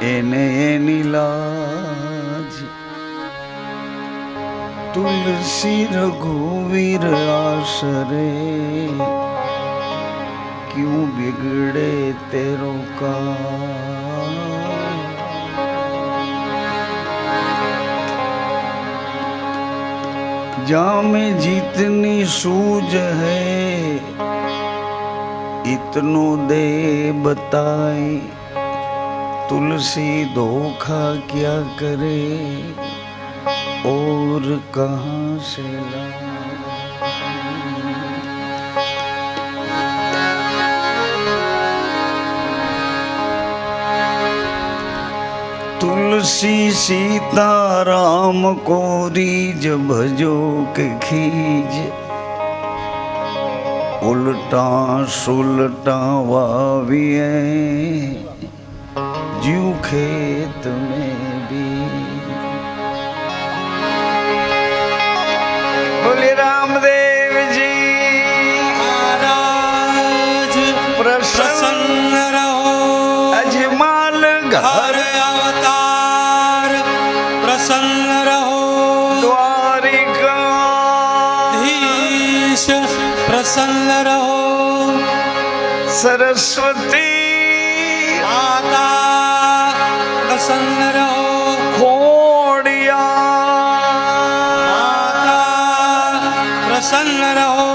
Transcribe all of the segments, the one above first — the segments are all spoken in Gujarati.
એને એની લાજ तुलसी रघुवीर आसरे क्यों बिगड़े तेरो का जा में जितनी सूझ है इतनो दे बताए तुलसी धोखा क्या करे और कहाँ से तुलसी सीता राम को रीज भजो के खीज उल्टा सुलटा वाविए जीव खेत में भी बोले रामदेव जी महाराज प्रसन्न रहो अजमाल घर अवतार प्रसन्न रहो द्वारिकाधीश प्रसन्न रहो सरस्वती माता प्रसन्न रहो खोड़िया प्रसन्न रहो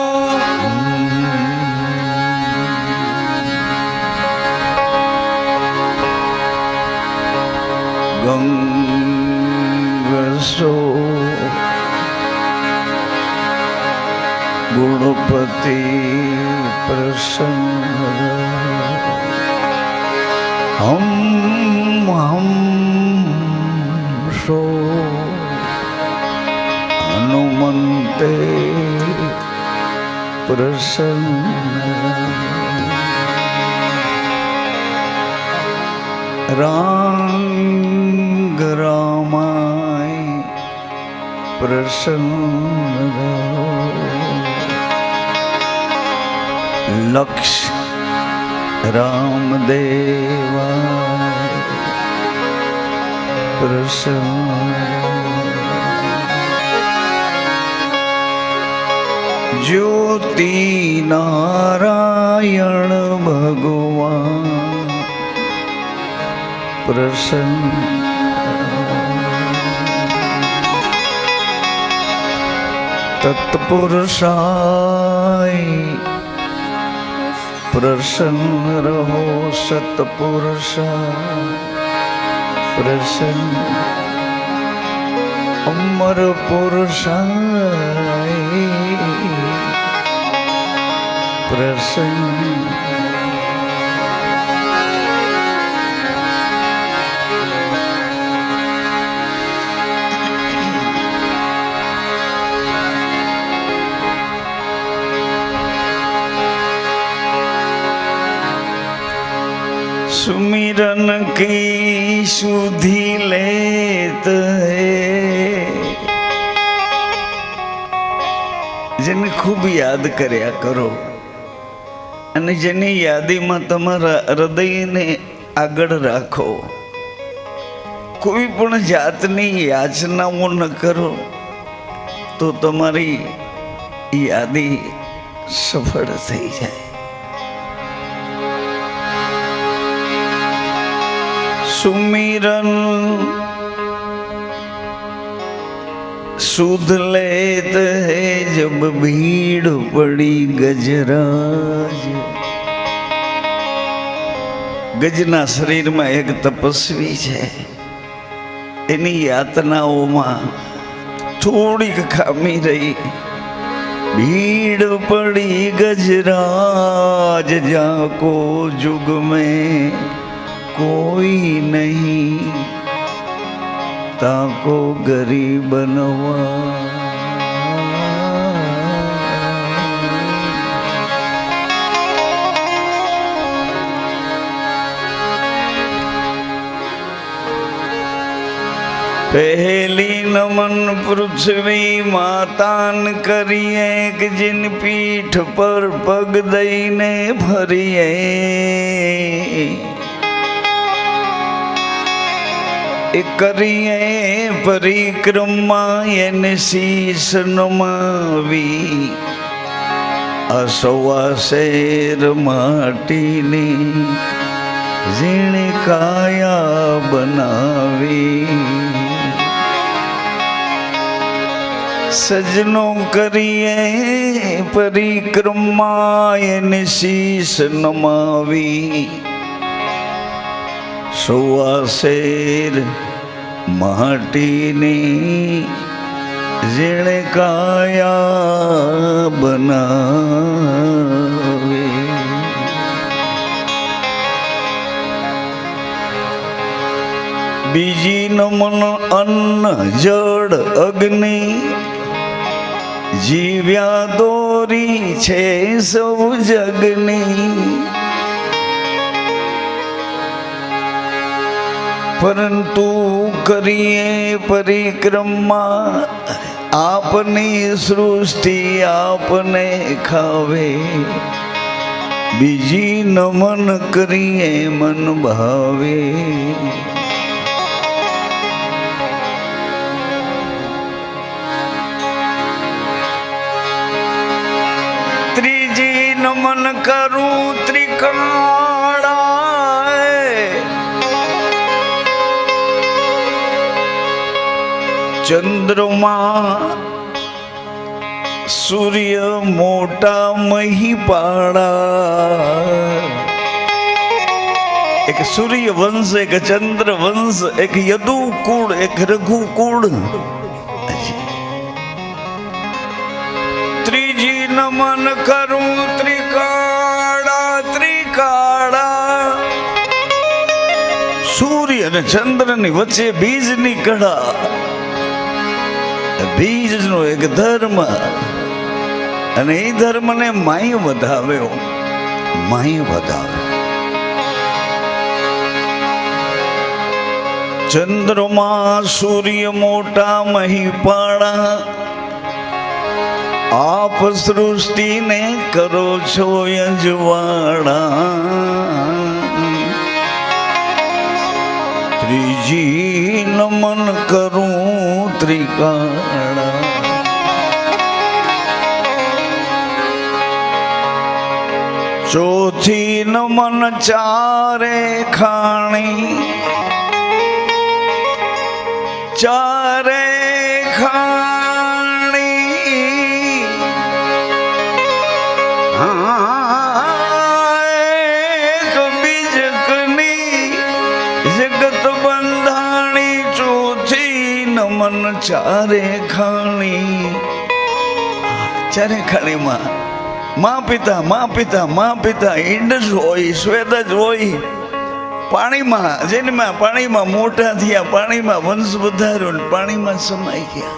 गंगसो गुणपति प्रसन्न हम सो हनुमंते प्रसन्न रांग रामाय प्रसन्न रहो लक्ष्य रामदेवाय प्रसन्न ज्योति नारायण भगवान प्रसन्न तत्पुरुषाय प्रसन्न रहो सत्पुरुषाय प्रसन्न अमर पुरुषाय प्रसन्न सुमिरन की सुधी लेत है જેને ખૂબ યાદ કર્યા કરો અને જેની યાદીમાં તમારા હૃદયને આગળ રાખો કોઈ પણ જાતની યાચનાઓ ન કરો તો તમારી યાદી સફળ થઈ જાય सुमिरन सुध लेत है जब भीड़ पड़ी गजराज गजना शरीर में एक तपस्वी है एनी यातनाओं थोड़ी खामी रही भीड़ पड़ी गजराज जाको जुग में कोई नहीं ताको गरीब बनवा पहली नमन पृथ्वी मातान करिए कि जिन पीठ पर पग दईने भरिए એ કરીએ પરિક્રમા એને શીશ નમાવી આ સવા શેર માટીની ઝીણે કાયા બનાવી સજનો કરીએ પરિક્રમા એને શીશ નમાવી સવા શેર માટીની ઝીણે કાયા બનાવે બીજી નમન અન્ન જળ અગ્નિ જીવ્યા દોરી છે સૌ જગની પરંતુ કરીએ પરિક્રમા આપની સૃષ્ટિ આપને ખાવે બીજી નમન કરીએ મન ભાવે ત્રીજી નમન કરું ત્રિકાળા ચંદ્રમા સૂર્ય મોટા મહીપાળા એક સૂર્ય વંશ એક ચંદ્ર વંશ એક યદુ કુળ એક રઘુ કુળ ત્રીજી નમન કરું ત્રિકાળા ત્રિકાળા સૂર્ય અને ચંદ્ર ની વચ્ચે બીજની કળા બીજનો એક ધર્મ અને એ ધર્મને માય વધાવ્યો માય વધાવ્યો ચંદ્રમાં સૂર્ય મોટા મહીપાળા આપ સૃષ્ટિને કરો છો યજવાળા ત્રીજી નમન કરું ત્રિકાળા ચોથી નમન ચારે ખાણી ચારે ખાણી એક બીજકની જગત બંધાણી ચોથી નમન ચારે ખાણી માં પિતા ઈંડ જ હોય શ્વેત જ હોય પાણીમાં જેનમાં પાણીમાં મોટા થયા પાણીમાં વંશ વધાર્યો પાણીમાં સમાઈ ગયા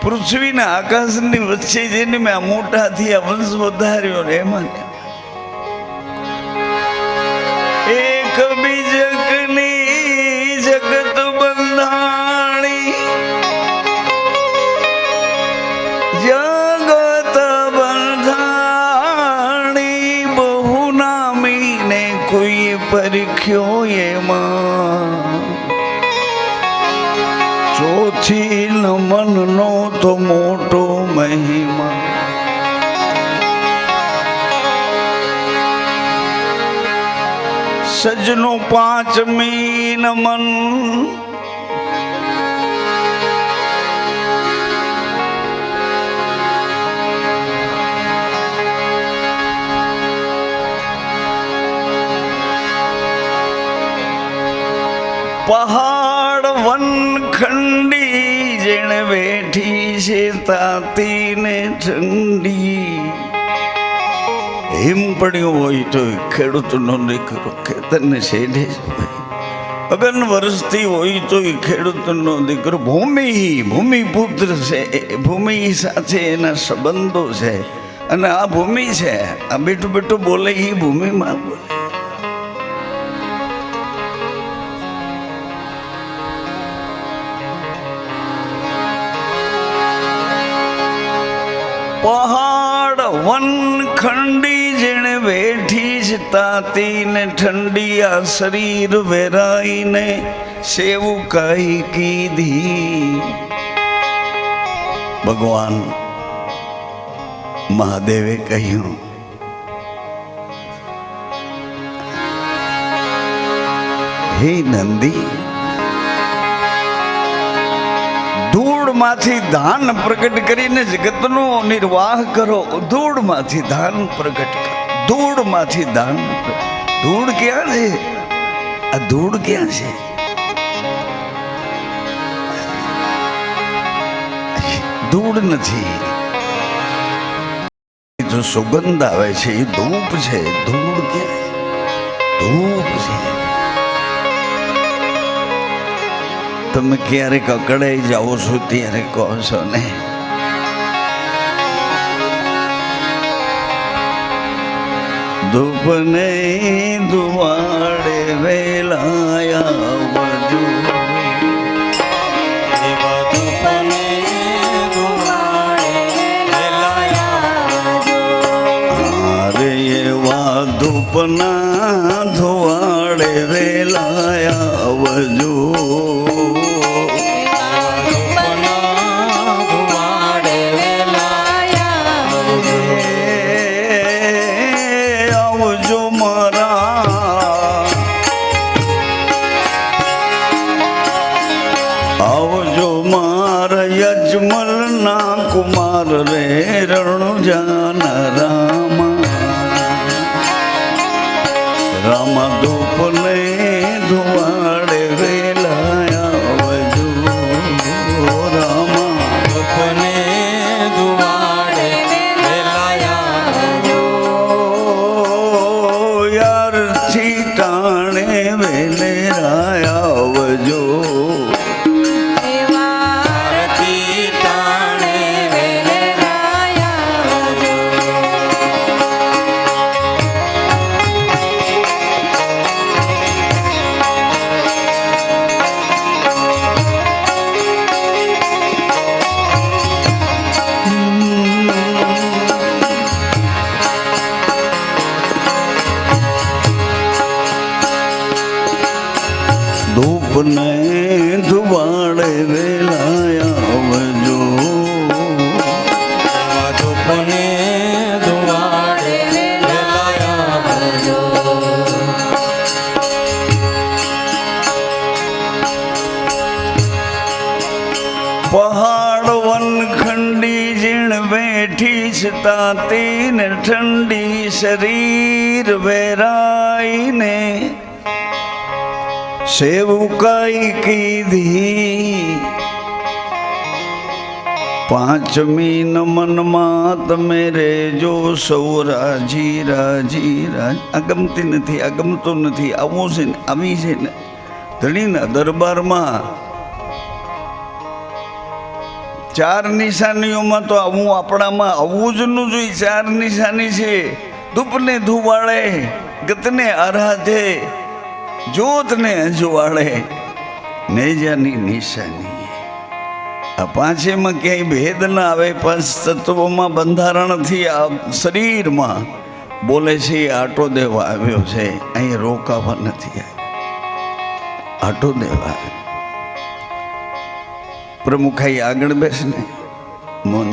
પૃથ્વીના આકાશની વચ્ચે જેનમાં મોટા થયા વંશ વધાર્યો એમાં એક બીજકની જગત બંધાણી જગત બંધાણી બહુ નામીને કોઈ પરીખ્યો એમાં ચોથી નમન નો તો મોટો મહિમા સજનો પાંચમી નમન પહાડ વનખંડી જેણે બેઠી છે તાતીને ઠંડી હિમ પડ્યો હોય તો ખેડૂતનો દીકરો ખેતરને શેઢે જ હોય અગન વરસતી હોય તો ખેડૂતનો દીકરો ભૂમિપુત્ર છે ભૂમિ સાથે એના સંબંધો છે અને આ ભૂમિ છે આ બેઠું બેઠું બોલે એ ભૂમિમાં બોલે પહાડ વનખંડી જેણે બેઠી જ તાતી ને ઠંડી આ શરીર વેરાઈને સેવકાઈ કીધી. ભગવાન મહાદેવે કહ્યું, હે નંદી, ધૂળમાંથી ધાન પ્રગટ કરીને જગતનો નિર્વાહ કરો. ધૂળમાંથી ધાન પ્રગટ કરો. ધૂળમાંથી ધાન. ધૂળ ક્યાં છે? આ ધૂળ ક્યાં છે? ધૂળ નથી. જો સુગંધ આવે છે એ ધૂપ છે. ધૂળ ક્યાં છે? ધૂપ છે. તમે ક્યારેક અકળાઈ જાઓ છો ત્યારે કહો છો ને, ધૂપને ધુવાડે વેલાયા વજુ. અરે એવા ધૂપના ધુવાડે વેલાયા વજુ. યજમલ ના કુમાર રે રણુજાન રામા. રામ ધૂપને ધુવાડે વેલાયા વજુ. રામા ધૂપને ધુવાડે વેલાયા વજુ. યારથી ટાણે વેલે રાયા વજુ. ધૂપને ધુવાડે વેલાયા વજુ. ધૂપને ધુવાડે વેલાયા વજુ. પહાડ વનખંડી જીણ બેઠી છતાતી ને ઠંડી શરીર વેરાઈને સેવકાઈ કીધી. પાંચમી નમનમાં તમે રેજો સૌ રાજી રાજી રાજ. આ ગમતી નથી, આ ગમતો નથી, આવું છે ને આવી છે ને. ધણીના દરબારમાં ચાર નિશાનીઓમાં તો આવું આપણામાં આવવું જ ન જોઈએ. ચાર નિશાની છે. ધૂપને ધુવાડે, ગતને આરાધે, જોતને અજવાળે, નેજાની નિશાની. આ પાંચેમાં ક્યાંય ભેદ ના આવે. પાંચ તત્વોમાં બંધારણથી આ શરીરમાં બોલે છે એ આટો દેવા આવ્યો છે. અહીં રોકાવા નથી આવ્યો, આટો દેવા. પ્રમુખ આગળ બેસને, મન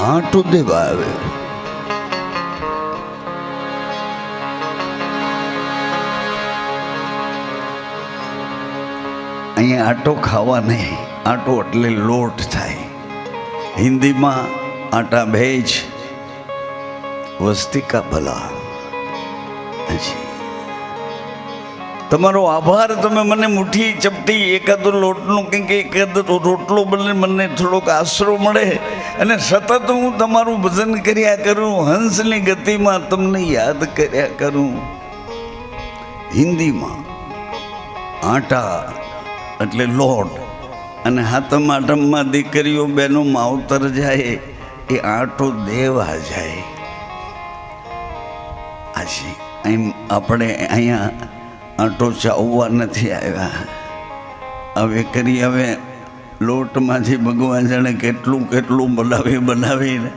આટો દેવા આવ્યો. અહીંયા આટો ખાવા નહીં. આટો એટલે લોટ થાય. હિન્દીમાં આટા ભેજ, વસ્તી કા ભલા. તમારો આભાર. તમે મને મુઠ્ઠી ચપટી એકાદો લોટનું કંઈક એકાદો રોટલો બને મને થોડોક આશરો મળે અને સતત હું તમારું ભજન કર્યા કરું. હંસની ગતિમાં તમને યાદ કર્યા કરું. હિન્દીમાં આટા એટલે લોટ. અને હાથમ આઠમમાં દીકરીઓ બહેનો માવતર જાય એ આટો દેવા જાય. આજે આપણે અહીંયા આટો ચાવવા નથી આવ્યા. હવે કરી હવે લોટમાંથી ભગવાન જાણે કેટલું બનાવીને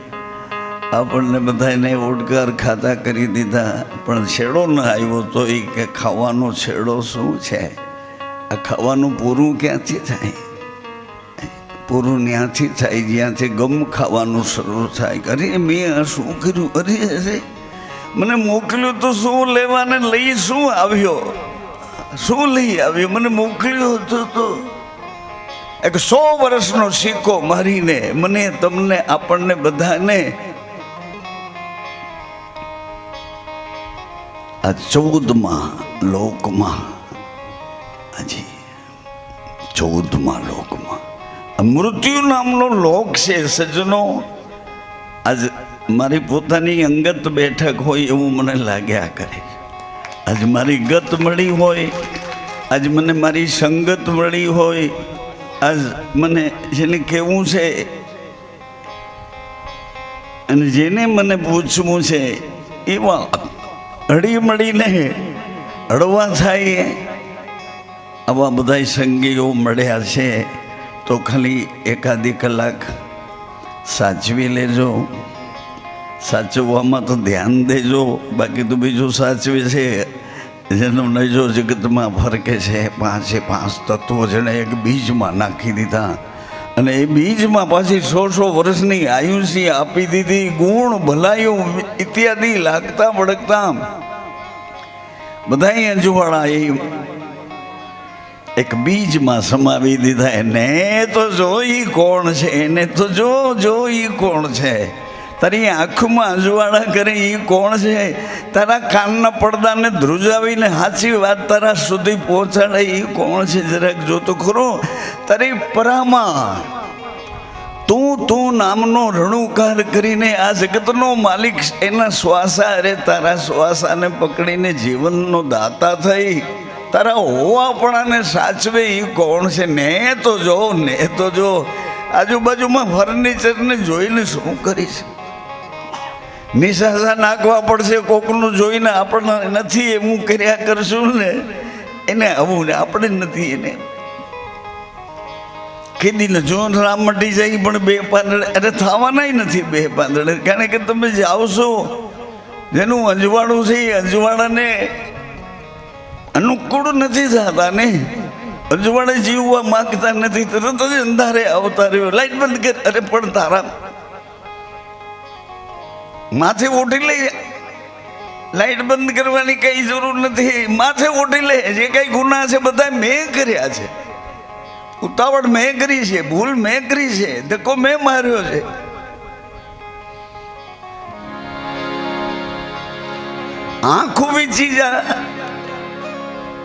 આપણને બધાને ઓડકાર ખાતા કરી દીધા, પણ છેડો ન આવ્યો તો એ કે ખાવાનો છેડો શું છે? આ ખાવાનું પૂરું ક્યાંથી થાય? પૂરું ત્યાંથી થાય જ્યાંથી ગમ ખાવાનું શરૂ થાય. અરે મેં આ શું કર્યું? અરે અરે મને મોકલ્યું તો શું લેવાને લઈ શું આવ્યો? શું લઈ આવ્યો? મને મોકલ્યો હતો તો એક 100 વર્ષનો સિક્કો મારીને મને, તમને, આપણને બધાને આ 14મા લોકમાં, હજી 14મા લોકમાં મૃત્યુ નામનો લોક છે સજ્જનો. આજ મારી પોતાની અંગત બેઠક હોય એવું મને લાગ્યા કરે. આજ મારી ગત મળી હોય, આજ મને મારી સંગત મળી હોય, આજ મને જેને કહેવું છે અને જેને મને પૂછવું છે એવા હળી મળીને હળવા થાય આવા બધા સંગીઓ મળ્યા છે. તો ખાલી એકાદી કલાક સાચવી લેજો. સાચવવામાં તો ધ્યાન દેજો, બાકી તો બીજું સાચવે છે જેનો નજો જગતમાં ફરકે છે. 5 તત્વો જેણે એક બીજમાં નાખી દીધા અને એ બીજમાં પાછી 100 વર્ષની આયુષ્ય આપી દીધી. ગુણ ભલાયું ઇત્યાદિ લાગતા વળગતા બધા અજવાળા એ એક બીજમાં સમાવી દીધા. એને તો જોઈ કોણ છે? એને તો જો ઈ કોણ છે? તારી આંખમાં અજવાળા કરે એ કોણ છે? તારા કાનના પડદાને ધ્રુજાવીને સાચી વાત તારા સુધી પહોંચાડે એ કોણ છે? જરાક જો તો ખરો. તારી પરામાં તું નામનો રણુકાર કરીને આ જગતનો માલિક એના શ્વાસા, અરે તારા શ્વાસાને પકડીને જીવનનો દાતા થઈ તારા હોવાપણાને સાચવે એ કોણ છે? ને તો જો આજુબાજુમાં ફર્નિચરને જોઈને શું કરીશ? નિશાસા નાખવા પડશે કોકનું જોઈને. આપણને નથી એવું કર્યા કરશું ને એને આવું ને આપણે નથી એને કીધી ને જો રામ મટી જાય પણ 2 પાંદડે, અરે થવાના નથી 2 પાંદડે. કારણ કે તમે જાઓ છો જેનું અજવાળું છે એ અજવાળાને અનુકૂળ નથી થતા ને, અજવાળે જીવવા માંગતા નથી, તરત જ અંધારે આવતા રહ્યો. લાઈટ બંધ કર, અરે પણ તારા માથે ઓઢી લે. લાઈટ બંધ કરવાની કઈ જરૂર નથી, માથે ઓઢી લે. જે કઈ ગુના છે બધા મેં કર્યા છે, ઉતાવળ મેં કરી છે, ભૂલ મેં કરી છે, ધક્કો મેં માર્યો છે. આંખું વીચી જા,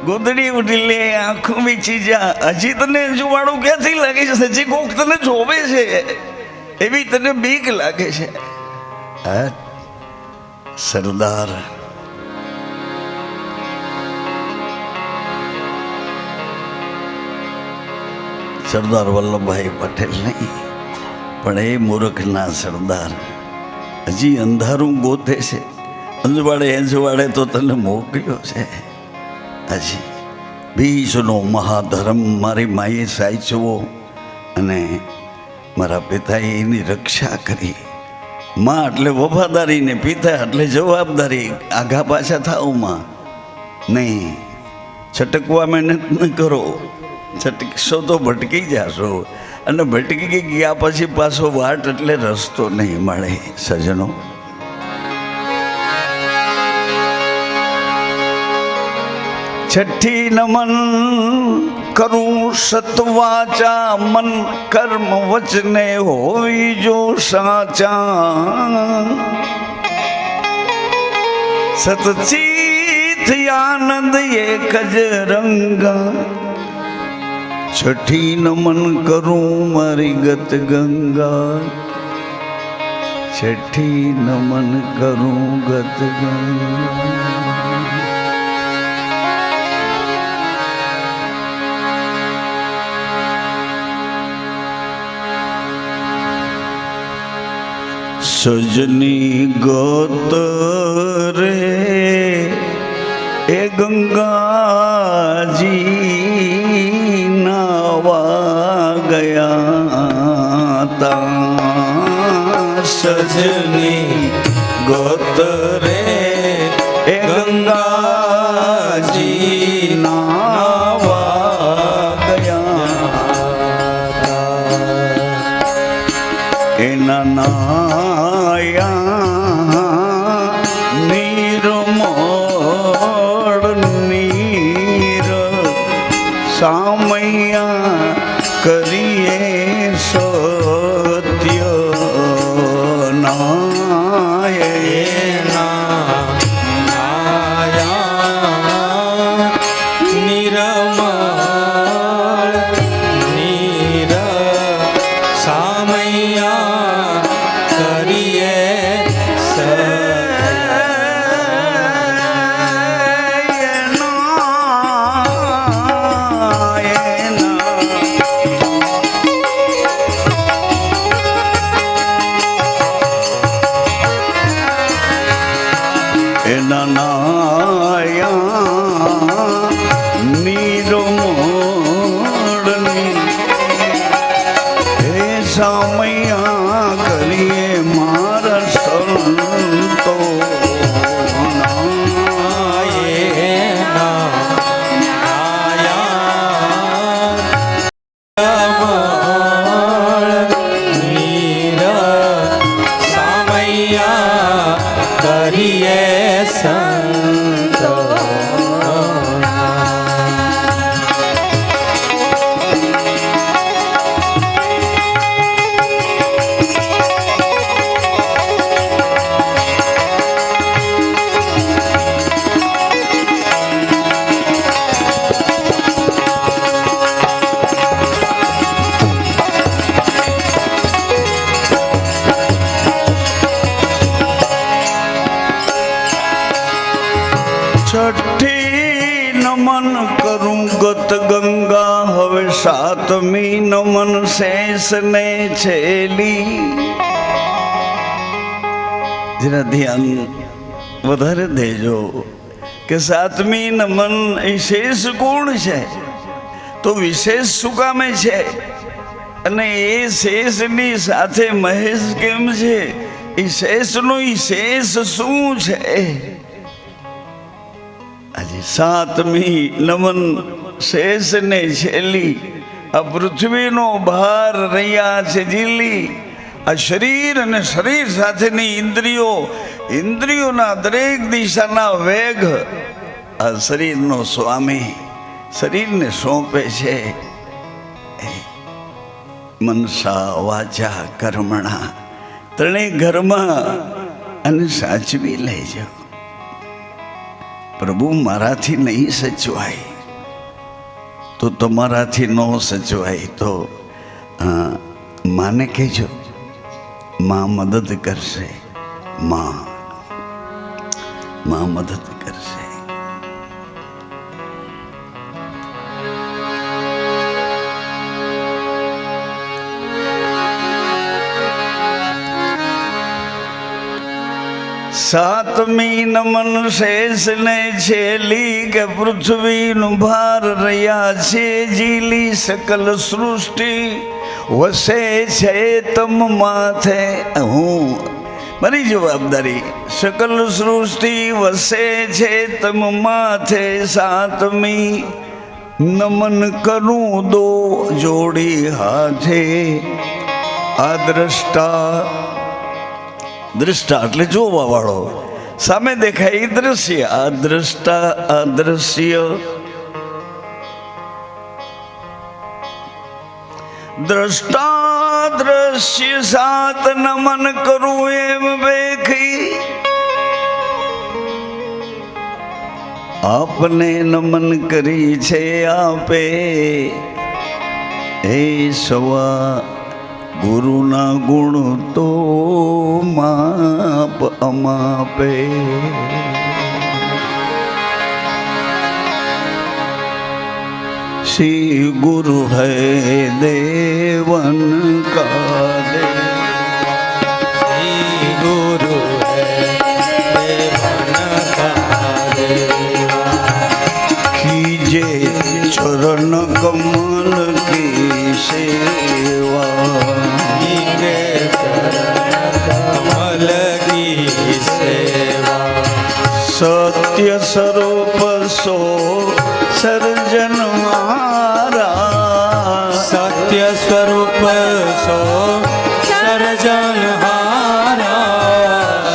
ગોદડી ઉઠી લે, આંખું વીચી જા. હજી તને અજવાળું ક્યાંથી લાગે છે? હજી કોક તને જોવે છે એવી તને બીક લાગે છે. સરદાર વલ્લભભાઈ પટેલ નહીં, પણ એ મૂર્ખના સરદાર હજી અંધારું ગોતે છે. અજવાળે તો તને મોકલ્યો છે. હજી બીજનો મહાધર્મ મારી માએ સાચવો અને મારા પિતાએ એની રક્ષા કરી. માં એટલે વફાદારી ને પિતા એટલે જવાબદારી. આઘા પાછા થાવ માં નહીં. છટકવા મહેનત ન કરો, છટકશો તો ભટકી જાશો અને ભટકી ગયા પછી પાછો વાટ એટલે રસ્તો નહીં મળે. સજનો, છઠ્ઠી નમન કરું સતવાચા, મન કર્મ વચને હોવી જો સાચા. સતચિત આનંદ એક જ રંગા, છઠ્ઠી નમન કરું મારી ગત ગંગા. છઠ્ઠી નમન કરું ગત ગંગા. સજની ગોત રે એ ગંગાજી નાવા ગયા તા. સજની ગોતરે એ ગંગાજી નાવા ગયા એના નાયા નિર્મળ નીર સામૈયા કરીએ સત્ય એના નાયા નિર્મળની હે સામૈયા કરીએ મારા સંતો કરીએ સંતો છઠ્ઠી નમન કરું ગત ગંગા હવે સાતમી નમન શેષને છેલી જરા ધ્યાન વધારે દેજો કે સાતમી નમન એ શેષ કોણ છે તો વિશેષ શું કામે છે અને એ શેષની સાથે મહેશ કેમ છે એ શેષનું ઈ શેષ શું છે આજે સાતમી નમન શેષને છેલી આ પૃથ્વીનો ભાર રહ્યા છે જીલી આ શરીર અને શરીર સાથેની ઇન્દ્રિયોના દરેક દિશાના વેગ આ શરીરનો સ્વામી શરીરને સોંપે છે મનસા વાચા કર્મણા ત્રણેય ઘરમાં અને સાચવી લેજો પ્રભુ મારાથી નહીં સચવાય તો તમારાથી ન સચવાય તો માને કહેજો માં મદદ કરશે માં મદદ કરશે સાતમી નમન શેષને છેલી કે પૃથ્વીનું ભાર રહ્યા છે જીલી સકલ સૃષ્ટિ વસે છે તમ માથે હું મારી જવાબદારી સકલ સૃષ્ટિ વસે છે તમ માથે સાતમી નમન કરું દો જોડી હાથે આ દ્રષ્ટા એટલે જોવા વાળો સામે દેખાય દ્રશ્ય આ દ્રષ્ટા અદ્રશ્ય દ્રષ્ટા દ્રશ્ય સાત નમન કરું એમ બેખી આપને નમન કરી છે આપે એ સવા ગુરુના ગુણ તો માપ અમાપે શ્રી ગુરુ હૈ દેવન કા દેવ શ્રી ગુરુ દેવન કા દેવા कीजे चरण कमल की सेवा कीजे चरण સત્ય સ્વરૂપ સો સર્જન મારા, સત્ય સ્વરૂપ સો સર્જનહારા,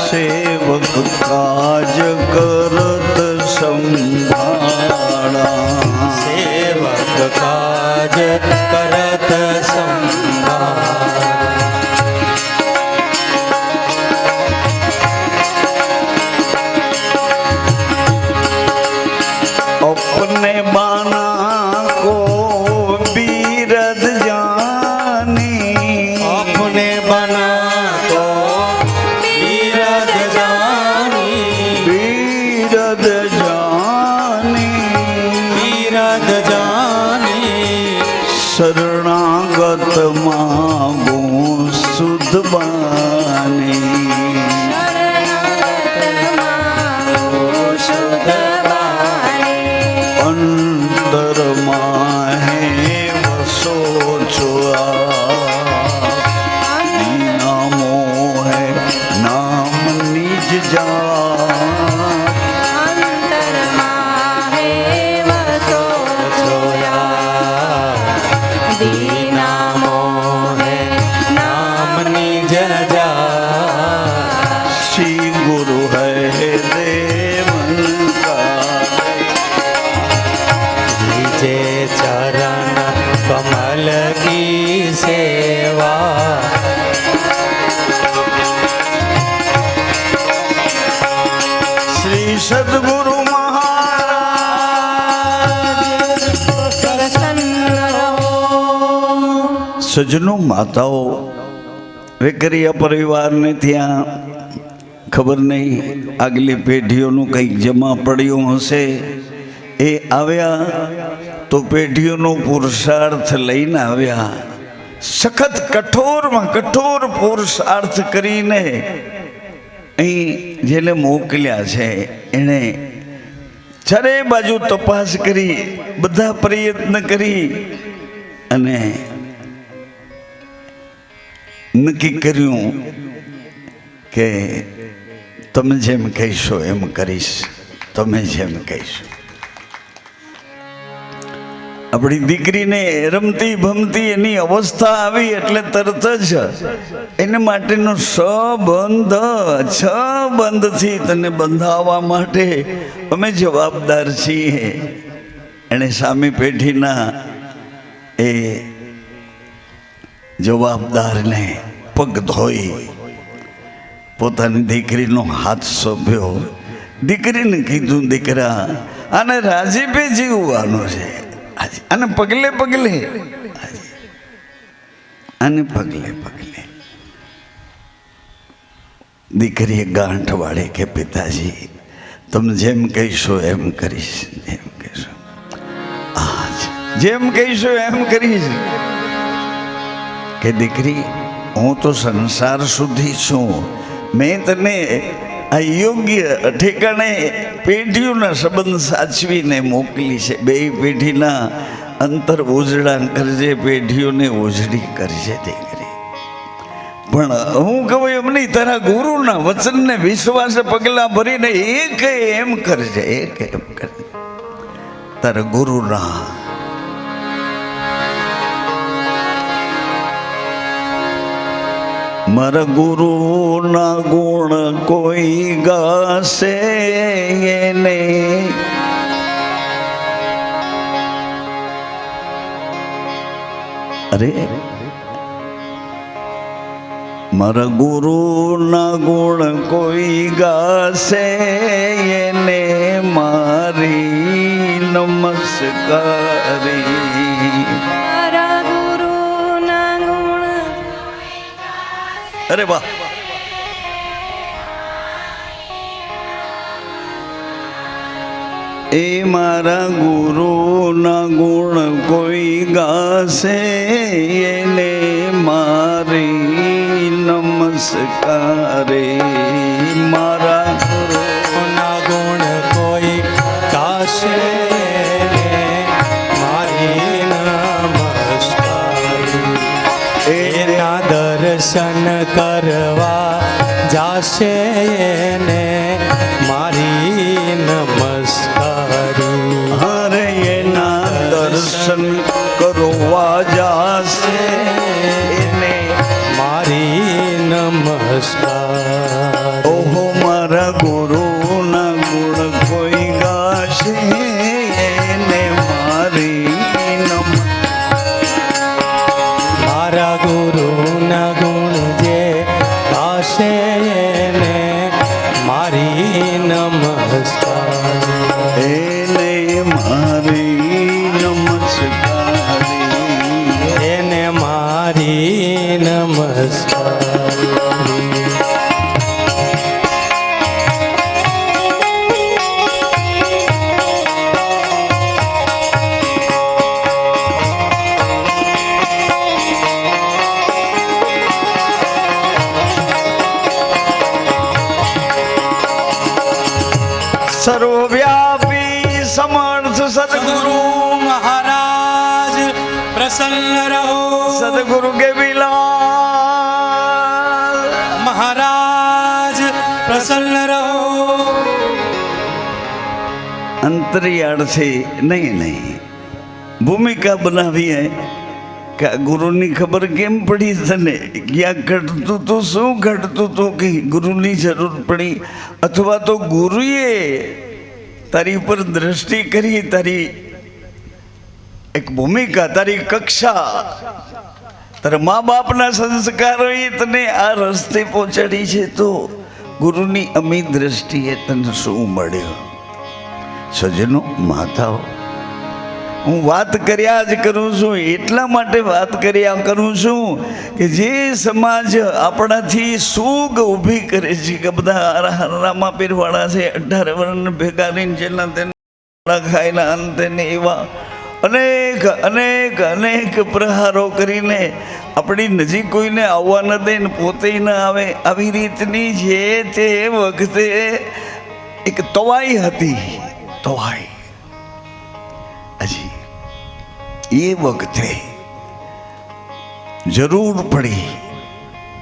સેવક કાજ કરત સંભાળા, સેવક કાજ કરત સંભાળ, अपने बाना को बीरद जानी, अपने बना तो बीरद जानी, बीरद जानी, बीरद जानी, शरणागत मागो सुध बानी, अंतर माहे वसो नामो है नाम निज जा, दीना मोहे नाम निज जा, श्री गुरु है देवन का, जे चरण कमल की सेवा, श्री सद्गुरु महाराज। સજનો માતાઓ વેકરિયા પરિવારને ત્યાં ખબર નહીં આગલી પેઢીઓનું કંઈક જમા પડ્યું હશે, એ આવ્યા તો પેઢીઓનો પુરુષાર્થ લઈને આવ્યા, સખત કઠોરમાં કઠોર પુરુષાર્થ કરીને અહીં જેને મોકલ્યા છે એણે ચારે બાજુ તપાસ કરી, બધા પ્રયત્ન કરી અને નક્કી કર્યું કે તમે જેમ કહીશો એમ કરીશ, તમે જેમ કહીશો. આપણી દીકરીને રમતી ભમતી એની અવસ્થા આવી એટલે તરત જ એને માટેનો છબંધથી તને બંધાવવા માટે અમે જવાબદાર છીએ. એણે સામી પેઢીના એ જવાબદારને પગ ધોઈ પોતાની દીકરીનો હાથ સોંપ્યો. દીકરીને કીધું, દીકરા આને રાજીપે જીવવાનું છે, આને પગલે પગલે, આને પગલે પગલે. દીકરીએ ગાંઠ વાળી કે પિતાજી તમે જેમ કહીશો એમ કરીશ, જેમ કહીશો આજ જેમ કહીશો એમ કરીશ. કે દીકરી હું તો સંસાર સુધી છું, મેં તને આ યોગ્ય ઠેકાણે પેઢીઓના સંબંધ સાચવીને મોકલી છે. બે પેઢીના અંતર ઉજળા કરજે, પેઢીઓને ઉજળી કરજે દીકરી. પણ હું કહું એમ નહીં, તારા ગુરુના વચનને વિશ્વાસે પગલાં ભરીને એક એમ કરજે, એક એમ કરજે. તારા ગુરુના મારા ગુરુના ગુણ કોઈ ગાશે એને, અરે મારા ગુરુના ગુણ કોઈ ગાશે એને, મારી નમસ્કારી. અરે વાહ, એ મારા ગુરુના ગુણ કોઈ ગાશે એને, મારી નમસ્કારે. મારા ગુરુના ગુણ કોઈ ગાશે એને, મારી નમસ્કારી. એના દર્શન કરવા જાશે એને, મારી મારી નમસ્કાર એને મારી નમસ્કાર એને મારી નમસ્કાર સર્વવ્યાપી સમર્થ સદગુરુ મહારાજ પ્રસન્ન રહો સદગુરુ કે બિલાલ મહારાજ પ્રસન્ન રહો અંતરિયાળ છે નહીં ભૂમિકા બનાવી હે કે આ ગુરુની ખબર કેમ પડી તને ક્યાં ઘટતું તો શું ઘટતું તો કે ગુરુની જરૂર પડી અથવા તો ગુરુએ તારી પર દ્રષ્ટિ કરી તારી એક ભૂમિકા તારી કક્ષા તારા મા બાપના સંસ્કારોએ તને આ રસ્તે પહોંચાડી છે તો ગુરુની અમી દ્રષ્ટિએ તને શું મળ્યો સજનો માતાઓ હું વાત કર્યા જ કરું છું એટલા માટે વાત કર્યા કરું છું કે જે સમાજ આપણાથી સૂગ ઊભી કરે છે કે બધા રામા પીરવાળા છે 18 વર્ષ ભેગા રહીને જેના તેના ખાયના અંતે ને એવા અનેક અનેક અનેક પ્રહારો કરીને આપણી નજીક કોઈને આવવા ન દે ને પોતે ન આવે આવી રીતની જે તે વખતે એક તવાઈ હતી તવાઈ હજી એ વખતે જરૂર પડી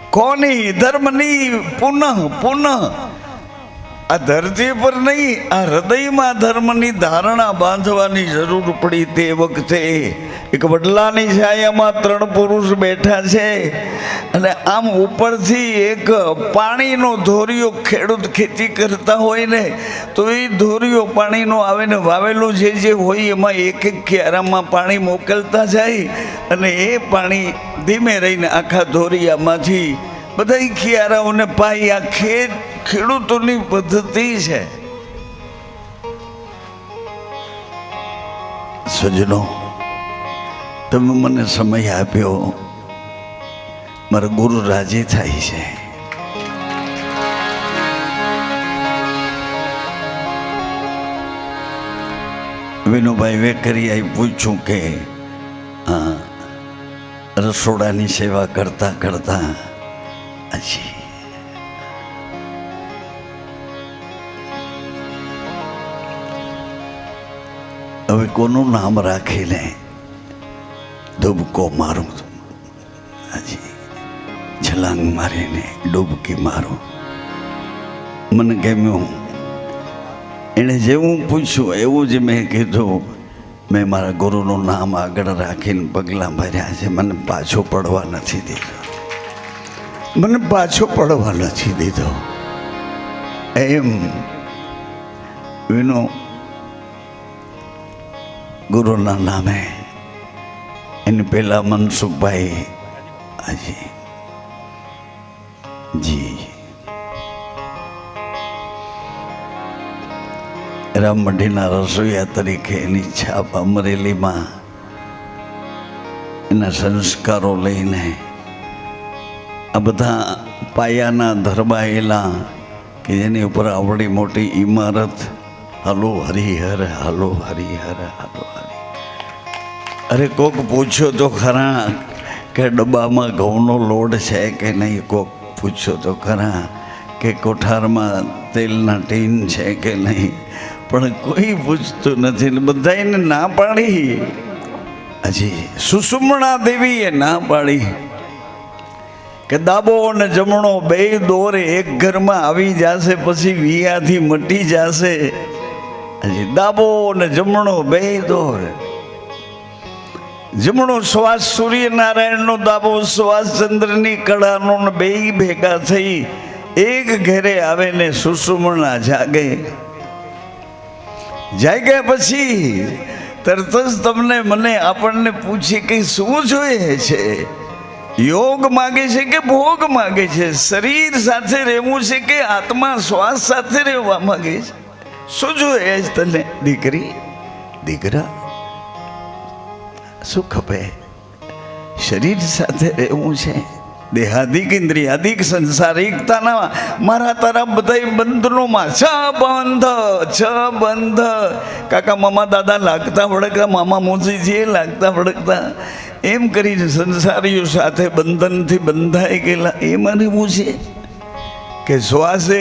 કોની ધર્મની પુનઃ આ ધરતી પર નહીં આ હૃદયમાં ધર્મની ધારણા બાંધવાની જરૂર પડી તે વખતે એક વડલાની છાયામાં 3 પુરુષ બેઠા છે અને આમ ઉપરથી એક પાણીનો ધોરિયો ખેડૂત ખેતી કરતા હોય ને તો એ ધોરિયો પાણીનો આવે ને વાવેલું જે હોય એમાં એક ક્યારામાં પાણી મોકલતા જાય અને એ પાણી ધીમે રહીને આખા ધોરિયામાંથી બધા ક્યારાઓને પાઈ આ ખેડૂતોની પદ્ધતિ છે સજનો તમે મને સમય આપ્યો મારા ગુરુ રાજી થાય છે વિનુભાઈ વેકરિયાએ પૂછ્યું કે રસોડાની સેવા કરતા કરતા હજી હવે કોનું નામ રાખીને ડૂબકો મારું હજી છલાંગ મારીને ડૂબકી મારું મને ગમ્યું એણે જેવું પૂછ્યું એવું જ મેં કીધું મેં મારા ગુરુનું નામ આગળ રાખીને પગલાં ભર્યા છે મને પાછો પડવા નથી દીધો એમ વિનો ગુરુના નામે એની પહેલા મનસુખભાઈ હાજી જી રામમઢીના રસોઈયા તરીકે એની છાપ અમરેલીમાં એના સંસ્કારો લઈને આ બધા પાયાના ધરબાયેલા કે જેની ઉપર આવડી મોટી ઇમારત હાલો હરિહર હાલો હરિહર હાલો હરિ અરે કોક પૂછ્યો તો ખરા કે ડબ્બામાં ઘઉંનો લોડ છે કે નહીં કોક પૂછ્યો તો ખરા કે કોઠારમાં તેલના ટીન છે કે નહીં પણ કોઈ પૂછતું નથી ને બધાને ના પાડી હજી સુષુમ્ના દેવીએ ના પાડી કે દાબો અને જમણો બે દોર એક ઘરમાં આવી જશે પછી વિયાથી મટી જશે હજી દાબો અને જમણો બે દોર જમણો શ્વાસ સૂર્યનારાયણનો દાબો શ્વાસ ચંદ્રની કળાનો બે ભેગા થઈ એક ઘેરે આવે ને સુષુમ્ના જાગ્યા પછી તરત જ તમને મને આપણને પૂછી કે શું જોઈએ છે યોગ માગે છે કે ભોગ માગે છે? શરીર સાથે રહેવું છે કે આત્મા શ્વાસ સાથે રહેવા માગે છે? શું જોઈએ છે તને દીકરી, દીકરા? શું ખપે? શરીર સાથે રહેવું છે? દેહાદિક ઇન્દ્રિયાદિક સંસારિકતાના મારા તારા બધા બંધનોમાં છ બંધ. કાકા મામા દાદા લાગતા વળગતા, મામા મોજીજીએ લાગતા વળગતા, એમ કરીને સંસારીઓ સાથે બંધનથી બંધાઈ ગયેલા એમાં રહેવું છે કે શ્વાસે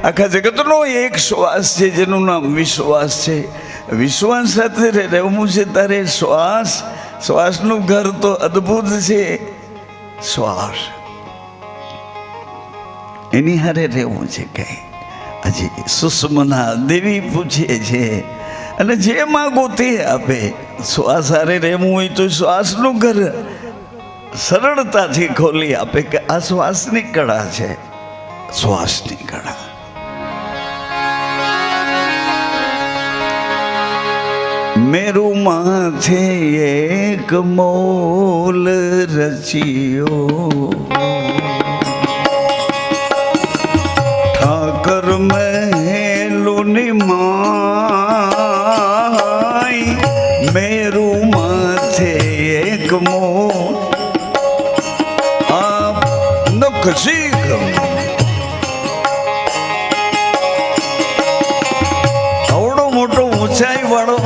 આખા જગતનો એક શ્વાસ છે જેનું નામ વિશ્વાસ છે. વિશ્વાસ સાથે રહેવું છે તારે. શ્વાસનું ઘર તો અદ્ભુત છે. શ્વાસ એની હારે રહેવું છે. કઈ હજી સુષમના દેવી પૂછે છે અને જે માગો તે આપે. શ્વાસ હારે રહેવું હોય તો શ્વાસનું ઘર સરળતાથી ખોલી આપે કે આ શ્વાસની કળા છે. શ્વાસની કળા. મેરુ માથે એક મોલ રચ્યો, ઠાકર મહેલુની માય. મેરુ માથે એક મોલ આપ નખસી આવડો મોટો ઊંચાઈ વાળો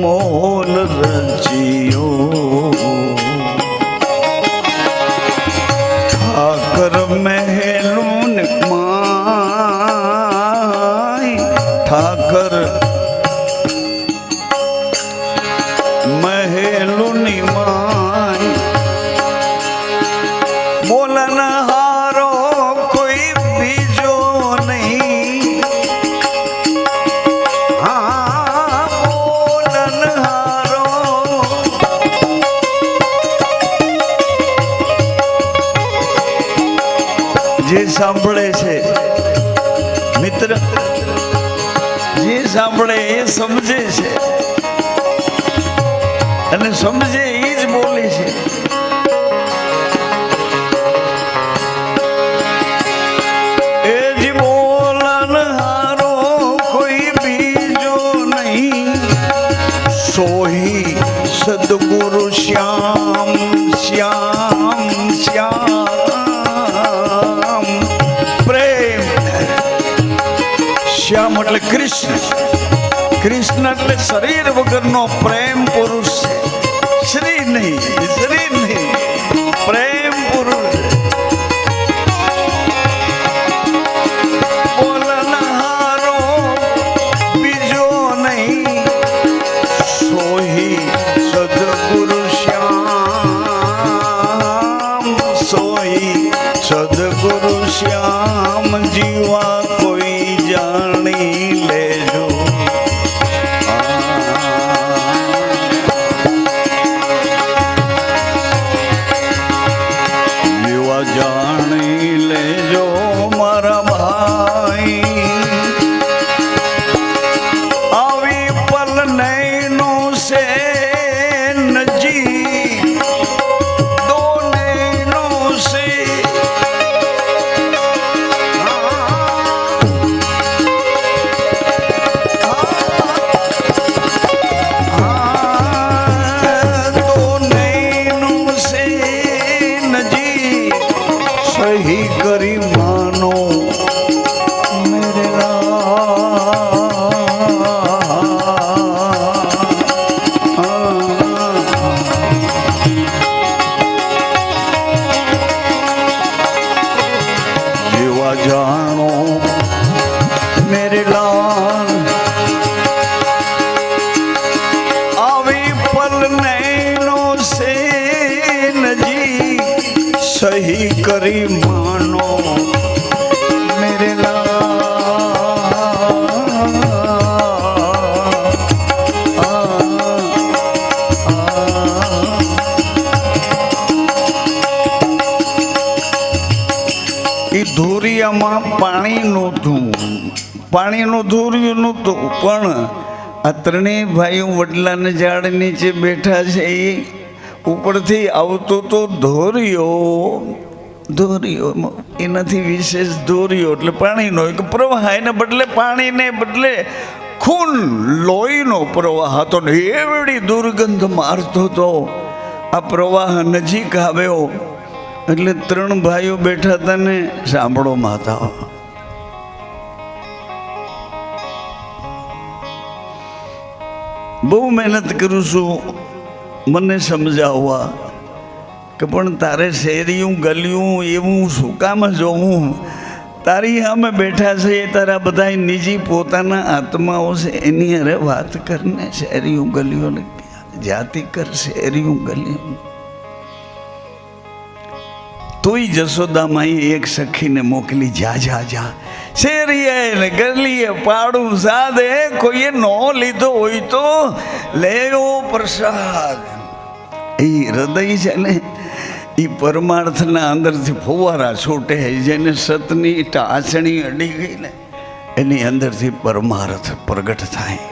મોલ રચ્યો, ઠાકર મહેલુન માય. ઠાકર મહેલુની માય. બોલન હારો કોઈ બીજો નહીં. જે સાંભળે છે મિત્ર, જે સાંભળે એ સમજે છે અને સમજે એ જ બોલે છે. એ જ બોલન હારો કોઈ બીજો નહીં. સોહી સદગુરુ શ્યામ શ્યામ શ્યામ. શ્યામ એટલે કૃષ્ણ. કૃષ્ણ એટલે શરીર વગરનો પ્રેમ પુરુષ છે. શરીર નહીં, શરીર નહીં, પ્રેમ પુરુષ. બોલનહારો બીજો નહીં. સોહી સદગુરુ શ્યામ. સોહી સદગુરુ શ્યામ. જીવા કોઈ જાણી લેજો. જીવા જાણી લેજો મારા ભાઈ. આવી પલ નૈનો છે નજી, દો નૈનો છે. સહી કરી માનો મેરે જેવા જાણો મેરે લાલ. આવી પલ નૈનો સે નજી, સહી કરી માનો મેરે એ ધોરિયામાં પાણી નહોતું. પાણીનું ધોર્યું નહોતું, પણ આ ત્રણેય ભાઈઓ વડલાના ઝાડ નીચે બેઠા છે, એ ઉપરથી આવતો તો ધોર્યો એનાથી વિશેષ ધોર્યો એટલે પાણીનો એક પ્રવાહ, એને બદલે પાણીને બદલે ખૂન લોહીનો પ્રવાહ હતો ને એવડી દુર્ગંધ મારતો હતો. આ પ્રવાહ નજીક આવ્યો એટલે ત્રણ ભાઈઓ બેઠા હતા ને, સાંભળો માતા, બહુ મહેનત કરું છું મને સમજાવવા કે પણ તારે શેરીયું ગલિયું એવું શું કામ જોવું? તારી સામે બેઠા છે એ તારા બધા નિજી પોતાના આત્માઓ છે, એની અરે વાત કરને. શેરીયું ગલિયું જાતિ કર, શેરીયું ગલિયું. તોય જશોદામાએ એક સખીને મોકલી, જા જા જા શેરીએ ને ગલીએ પાડું સાદે, કોઈએ નો લીધો હોય તો લેવો પ્રસાદ. એ હૃદય છે ને, એ પરમાર્થના અંદરથી ફુવારા છૂટે, જેને સતની ટાચણી અડી ગઈ ને એની અંદરથી પરમાર્થ પ્રગટ થાય.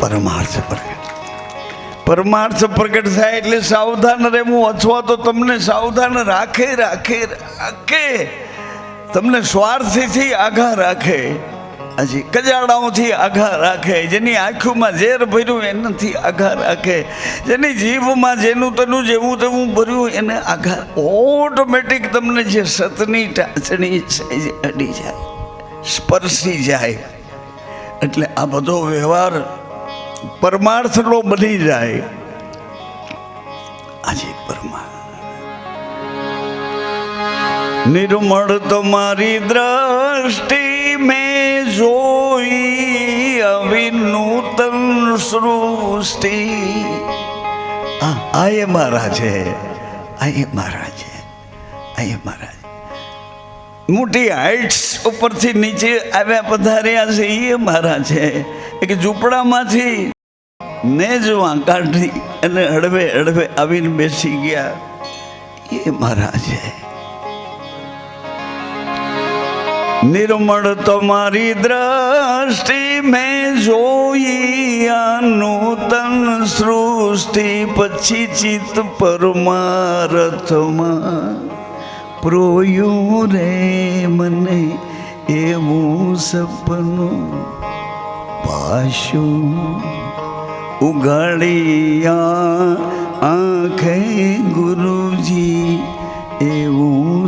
પરમાર્થ પ્રગટ થાય એટલે સાવધાન રહેવું, અથવા તો તમને સાવધાન રાખે તમને સ્વાર્થથી આઘા રાખે, હજી કજાડાઓથી આઘા રાખે, જેની આંખોમાં ઝેર ભર્યું એનાથી આઘા રાખે, જેની જીભમાં જેનું તેનું જેવું તેવું ભર્યું એને આઘા. ઓટોમેટિક તમને જે સતની ટાચણી અડી જાય, સ્પર્શી જાય, એટલે આ બધો વ્યવહાર પરમાર્થનો બની જાય. આજે નિર્મળ તમારી દ્રષ્ટિ મેં જોઈ, અવિનૂતન સૃષ્ટિ. આ એ મહારાજ છે, મોટી હાઇટ્સ ઉપરથી નીચે આવ્યા પધાર્યા છે, એ મહારાજ છે. એક ઝૂંપડામાંથી નેજવા કાઢી અને હળવે આવીને બેસી ગયા, એ મહારાજ છે. નિર્મળ તમારી દ્રષ્ટિ મેં જોઈ, આ નૂતન સૃષ્ટિ, પછી ચિત્ત પરમારથમાં પ્રોયું રે મને એવું સપનું પાશું. ઉગાડિયા આંખે ગુરુજી એવું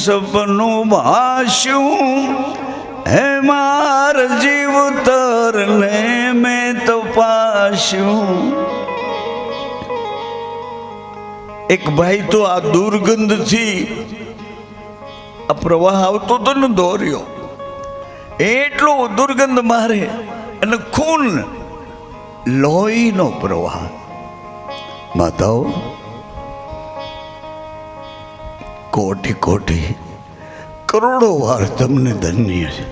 સપનું ભાષ્યું, હે માર જીવ તરને મેં તપાસ્યું. એક ભાઈ તો આ દુર્ગંધથી આ પ્રવાહ આવતો તો ને દોર્યો, એટલો દુર્ગંધ મારે, અને ખૂન લોહીનો પ્રવાહ. માતાઓ, કોટી કરોડો વાર તમને ધન્ય છે.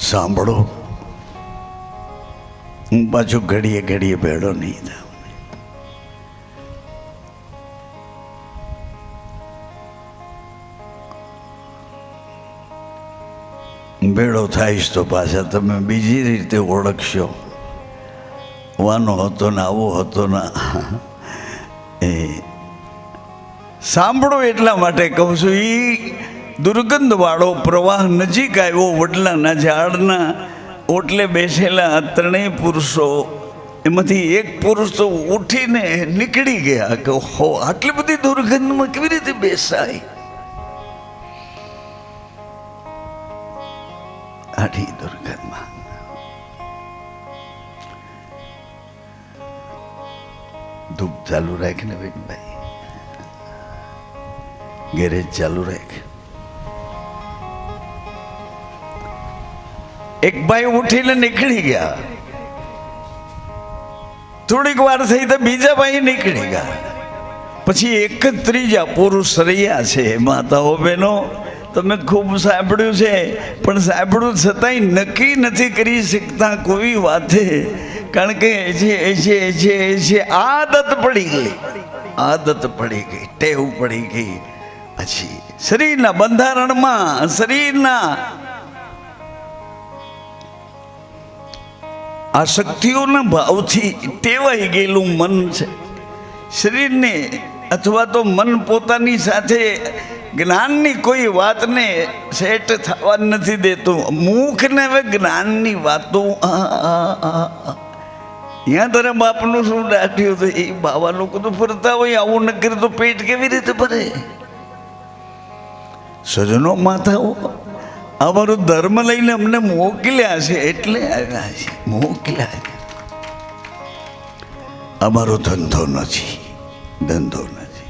સાંભળો, હું પાછું ઘડીએ ભેડો નહીં થાઉં. ભેડો થાઈશ તો પાછા તમે બીજી રીતે ઓળખશો, વાનો હતો ને આવો હતો ના. એ સાંભળો એટલા માટે કહું છું. એ દુર્ગંધ વાળો પ્રવાહ નજીક આવ્યો, વડલાના ઝાડના ઓટલે બેસેલા ત્રણેય પુરુષો, એમાંથી એક પુરુષ તો ઉઠીને નીકળી ગયા કે હો, આટલી બધી દુર્ગંધમાં કેવી રીતે બેસાય? આટલી દુર્ગંધમાં ધૂપ ચાલુ રાખ ને ભાઈ, ગેરેજ ચાલુ રાખ. એક ભાઈ ઉઠીને નીકળી ગયા, થોડીક વાર થઈ તો બીજા ભાઈ નીકળી ગયા, પછી એક જ ત્રીજા પુરુષ રહ્યા છે. માતાઓ બહેનો, તમે ખૂબ સાંભળ્યું છે, પણ સાંભળ્યું છતાંય નક્કી નથી કરી શકતા કોઈ વાતે, કારણ કે આદત પડી ગઈ, ટેવ પડી ગઈ. પછી શરીરના બંધારણમાં શરીરના આસક્તિઓના ભાવથી ટેવાઈ ગયેલું મન છે. શરીરને અથવા તો મન પોતાની સાથે જ્ઞાનની કોઈ વાતને સેટ થવા નથી દેતું. મુખને હવે જ્ઞાનની વાતો અહીંયા તારે બાપનું શું દાટ્યું હતું એ બાવા લોકો તો ફરતા હોય, આવું ન કરે તો પેટ કેવી રીતે ભરે? સજનો માથાઓ અમારો ધર્મ લઈને અમને મોકલ્યા છે એટલે આવ્યા છે, મોકલ્યા છે. અમારો ધંધો નથી, ધંધો નથી.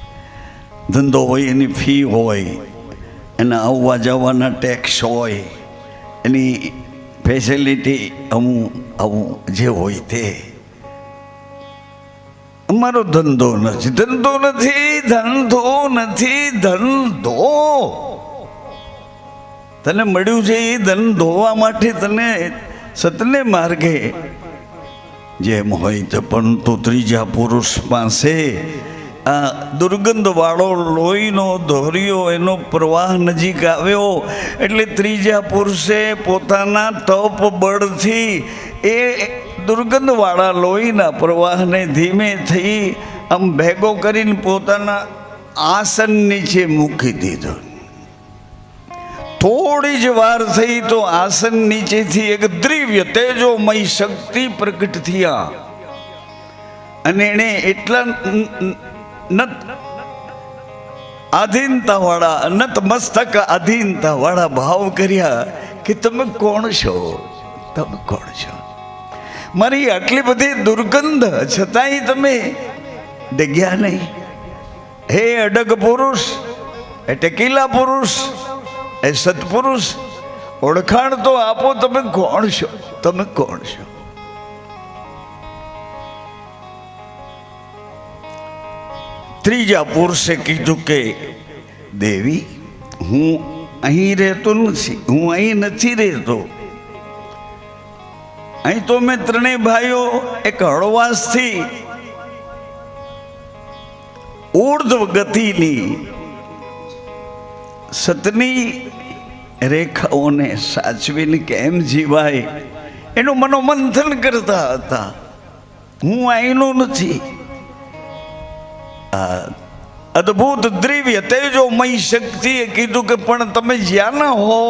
ધંધો હોય એની ફી હોય, એના આવવા જવાના ટેક્સ હોય, એની ફેસિલિટી આવું જે હોય તે. અમારો ધંધો નથી, ધંધો નથી, ધંધો નથી, ધંધો તને મળ્યું છે એ ધન ધોવા માટે તને સતને માર્ગે જેમ હોય તે, પરંતુ ત્રીજા પુરુષ પાસે આ દુર્ગંધવાળો લોહીનો ધોરિયો એનો પ્રવાહ નજીક આવ્યો એટલે ત્રીજા પુરુષે પોતાના તપ બળથી એ દુર્ગંધવાળા લોહીના પ્રવાહને ધીમે થઈ આમ ભેગો કરીને પોતાના આસન નીચે મૂકી દીધો. થોડી જ વાર થઈ તો આસન નીચેથી એક દિવ્ય તેજોમય શક્તિ પ્રગટ થયા અને એણે એટલા આધીનતાવાળા નતમસ્તક આધીનતાવાળા ભાવ કર્યા કે તમે કોણ છો? તમે કોણ છો? મારી આટલી બધી દુર્ગંધ છતાંય તમે ડગ્યા નહીં. હે અડગ પુરુષ, એ ટેકીલા પુરુષ, એ સત્પુરુષ, ઓળખાણ તો આપો, તમે કોણ છો? તમે કોણ છો? ત્રીજા પુરુષે કીધું કે દેવી, હું અહીં રહેતો નથી, હું અહીં નથી રહેતો. અહીં તો મેં ત્રણેય ભાઈઓ એક હળવાશથી ઊર્ધ્વ ગતિની સતની રેખાઓને સાચવીને કેમ જીવાય એનું મનોમંથન કરતા હતા. હું અહીંનો નથી. અદ્ભુત દિવ્ય તેજોમય શક્તિએ કીધું કે પણ તમે જ્યાં હો,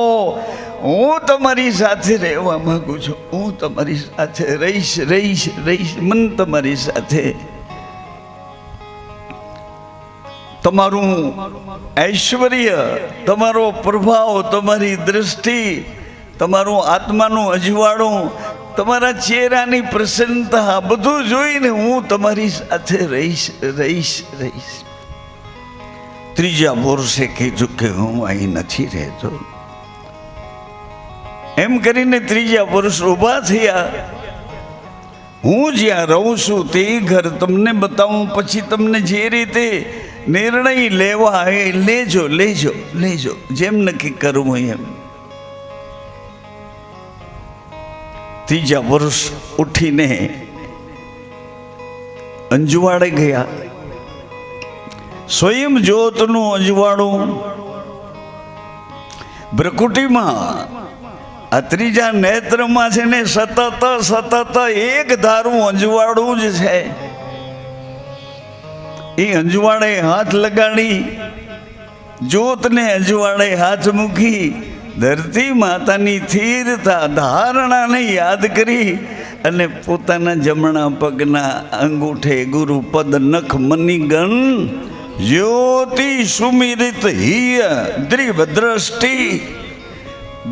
હું તમારી સાથે રહેવા માંગુ છું. હું તમારી સાથે રહીશ, રહીશ, રહીશ. મન તમારી સાથે. તમારું ઐશ્વર્ય, તમારો પ્રભાવ, તમારી દ્રષ્ટિ, તમારું આત્માનું અજવાળું, તમારા ચહેરાની પ્રસન્નતા, બધું જોઈને હું તમારી સાથે રહીશ, રહીશ, રહીશ. ત્રીજા પુરુષે કીધું કે હું અહીં નથી રહેતો. એમ કરીને ત્રીજા પુરુષ ઊભા થયા. હું જ્યાં રહું છું તે ઘર તમને બતાવું, પછી તમને જે રીતે નિર્ણય લેવા એ લેજો, લેજો, લેજો, જેમ નક્કી કરવું એમ. ત્રીજા પુરુષ ઉઠીને અંજવાડે ગયા. સ્વયં જ્યોતનું અજવાળું ભ્રકુટીમાં, આ ત્રીજા નેત્રમાં છે ને સતત સતત એક ધારું અંજવાળું જ છે. એ અંજવાળે હાથ લગાડી, જ્યોતને અંજવાળે હાથ મૂકી, ધરતી માતાની થીરતા ધારણાને યાદ કરી અને પોતાના જમણા પગના અંગૂઠે ગુરુ પદ નખ મનિગણ જ્યોતિ સુમિરિત હિય દ્રિવ દ્રષ્ટિ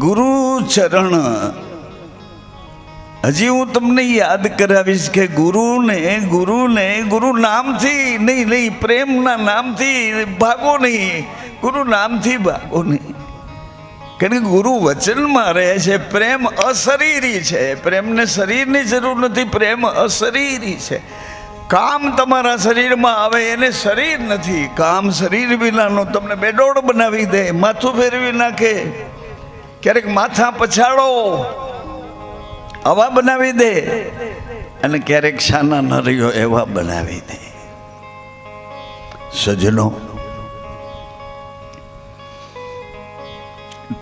ગુરુ ચરણ. હજી હું તમને યાદ કરાવીશ કે ગુરુને ગુરુ નામથી નહીં, પ્રેમના નામથી ભાગો નહીં. ગુરુ નામથી ભાગો નહીં. કારણ કે ગુરુ વચનમાં રહે છે. પ્રેમ અશરીરી છે. પ્રેમને શરીરની જરૂર નથી. પ્રેમ અશરીરી છે. કામ તમારા શરીરમાં આવે એને શરીર નથી. કામ શરીર વિનાનો તમને બેડોળ બનાવી દે, માથું ફેરવી નાખે, ક્યારેક માથા પછાડો આવા બનાવી દે, અને ક્યારેક શાના ન રહ્યો એવા બનાવી દે. સજનો,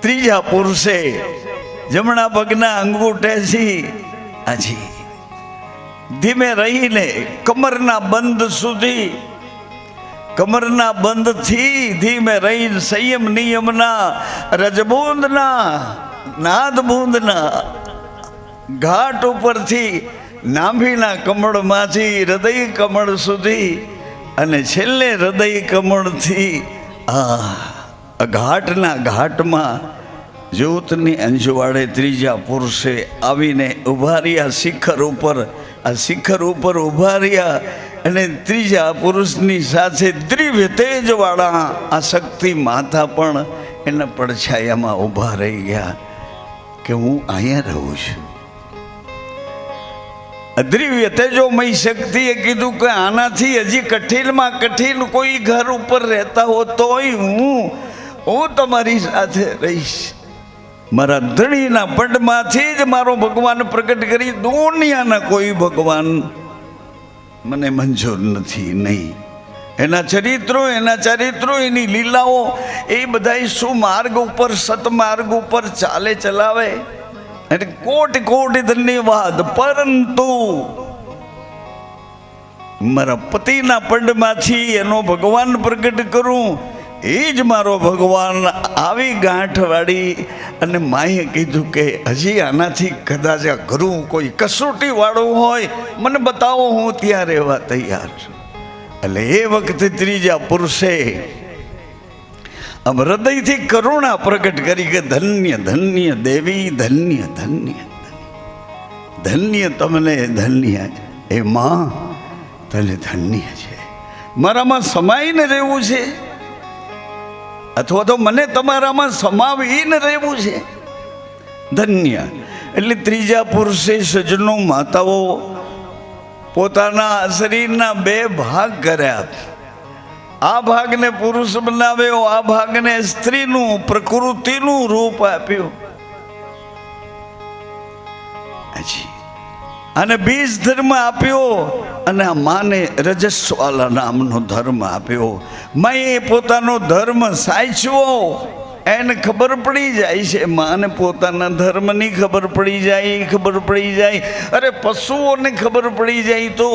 ત્રીજા પુરુષે જમણા પગના અંગૂઠેથી આજી ધીમે રહીને કમરના બંધ સુધી, કમરના બંધથી ધીમે રહીને સંયમ નિયમના રજબૂંદના નાદબૂંદના ઘાટ ઉપરથી નાભીના કમળમાંથી હૃદય કમળ સુધી અને છેલ્લે હૃદય કમળથી આ ઘાટના ઘાટમાં જ્યોતની અંજવાળે ત્રીજા પુરુષે આવીને ઊભા રહ્યા શિખર ઉપર. આ શિખર ઉપર ઊભા રહ્યા અને ત્રીજા પુરુષની સાથે દિવ્ય તેજવાળા આ શક્તિ માતા પણ એના પડછાયામાં ઊભા રહી ગયા કે હું અહીંયા રહું છું. દિવ્ય તેજોમય શક્તિએ કીધું કે આનાથી હજી કઠિનમાં કઠિન કોઈ ઘર ઉપર રહેતા હો તોય હું તમારી સાથે રહીશ. મારા ધણીના પંડમાંથી જ મારો ભગવાન પ્રગટ કરી, દુનિયાના કોઈ ભગવાન મને મંજૂર નથી. નહીં એના ચારિત્રો એની લીલાઓ એ બધા સુમાર્ગ ઉપર સતમાર્ગ ઉપર ચાલે ચલાવે એટલે કોટી કોટી ધન્યવાદ. પરંતુ મારા પતિના પંડમાંથી એનો ભગવાન પ્રગટ કરું, એ જ મારો ભગવાન. આવી ગાંઠવાળી અને માએ કીધું કે હજી આનાથી કદાચ આ ઘરું કોઈ કસોટી વાળું હોય મને બતાવો, હું ત્યાં રહેવા તૈયાર છું. એટલે એ વખતે ત્રીજા પુરુષે આમ હૃદયથી કરુણા પ્રગટ કરી કે ધન્ય ધન્ય દેવી, ધન્ય ધન્ય ધન્ય તમને, ધન્ય એ માં તને ધન્ય છે. મારામાં સમાઈને રહેવું છે અથવા તો મને તમારામાં સમાવીને રહેવું છે. ધન્ય એટલે ત્રીજા પુરુષે સજ્જનો માતાઓ પોતાના શરીરના બે ભાગ કર્યા. આ ભાગને પુરુષ બનાવ્યો, આ ભાગને સ્ત્રીનું પ્રકૃતિનું રૂપ આપ્યું. અને બીજ ધર્મ આપ્યો અને આ માને રજસ્વાલા નામનો ધર્મ આપ્યો. માએ પોતાનો ધર્મ સાચવો એને ખબર પડી જાય છે. માને પોતાના ધર્મની ખબર પડી જાય. અરે પશુઓને ખબર પડી જાય. તો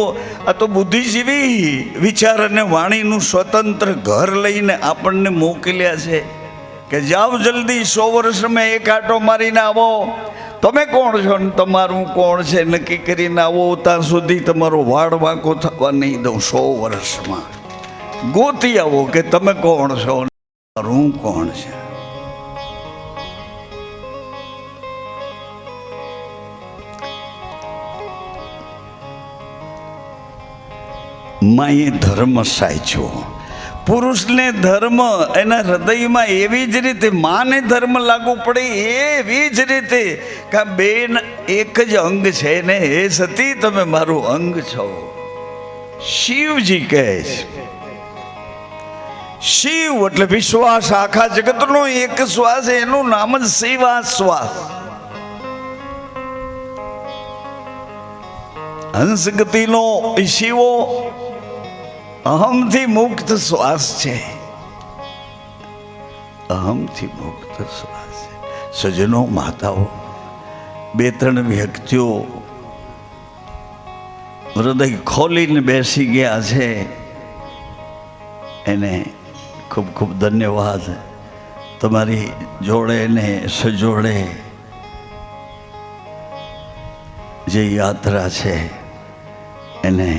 આ તો બુદ્ધિજીવી વિચાર અને વાણીનું સ્વતંત્ર ઘર લઈને આપણને મોકલ્યા છે કે જાઓ જલ્દી 100 વર્ષમાં એક આંટો મારીને આવો. તમે કોણ છો ને તમારું કોણ છે નક્કી કરીને આવો. ત્યાં સુધી તમારો વાળ વાંકો થવા નહીં દઉં. 100 વર્ષમાં ગોતી આવો કે તમે કોણ છો, હું કોણ છે. માએ ધર્મ સાચવો. પુરુષને ધર્મ એના હૃદયમાં એવી જ રીતે માને ધર્મ લાગુ પડે એવી જ રીતે કે બેન એક જ અંગ છે ને, હે સતી તમે મારું અંગ છો. શિવજી કહે છે, શિવ એટલે વિશ્વાસ, આખા જગતનો એક શ્વાસ, એનું નામ જ શિવાશ્વાસ. હંસ ગતિનો શિવો અહમથી મુક્ત શ્વાસ છે. અહમથી મુક્ત શ્વાસ છે. સજનો માતાઓ, 2-3 વ્યક્તિઓ હૃદય ખોલીને બેસી ગયા છે. એને ખૂબ ખૂબ ધન્યવાદ. તમારી જોડે ને સજોડે જે યાત્રા છે એને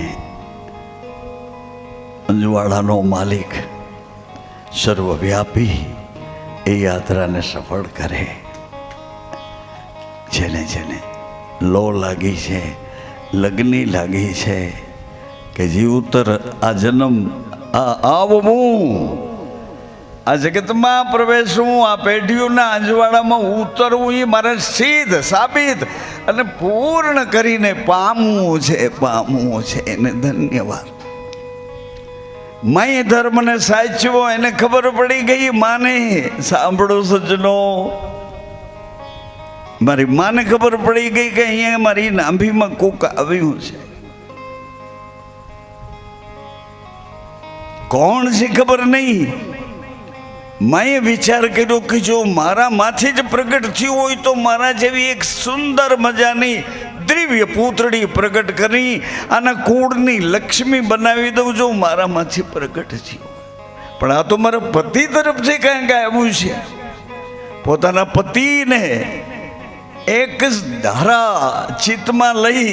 અંજવાળાનો માલિક સર્વવ્યાપી એ યાત્રાને સફળ કરે. જેને જેને લો લાગી છે, લગ્ની લાગી છે કે જીવતર આ જન્મ આવવું, આ જગતમાં પ્રવેશવું, આ પેઢીઓના અંજવાળામાં ઉતરવું, એ મારે સિદ્ધ સાબિત અને પૂર્ણ કરીને પામવું છે એને ધન્યવાદ. માએ ધર્મને સાચવો, એને ખબર પડી ગઈ. માને સાંભળો સજ્જનો, મારી માને ખબર પડી ગઈ કે અહીંયા મારી નાભીમાં કોક આવ્યું છે. કોણ છે ખબર નહીં. માએ વિચાર કર્યો કે જો મારામાંથી જ પ્રગટ થયું હોય તો મારા જેવી એક સુંદર મજાની દિવ્ય પૂતળી પ્રગટ કરી આના કુળની લક્ષ્મી બનાવી દઉં જો મારામાંથી પ્રગટ થયું. પણ આ તો મારા પતિ તરફથી કાંઈક આવ્યું છે. પોતાના પતિને એક જ ધારા ચિત્તમાં લઈ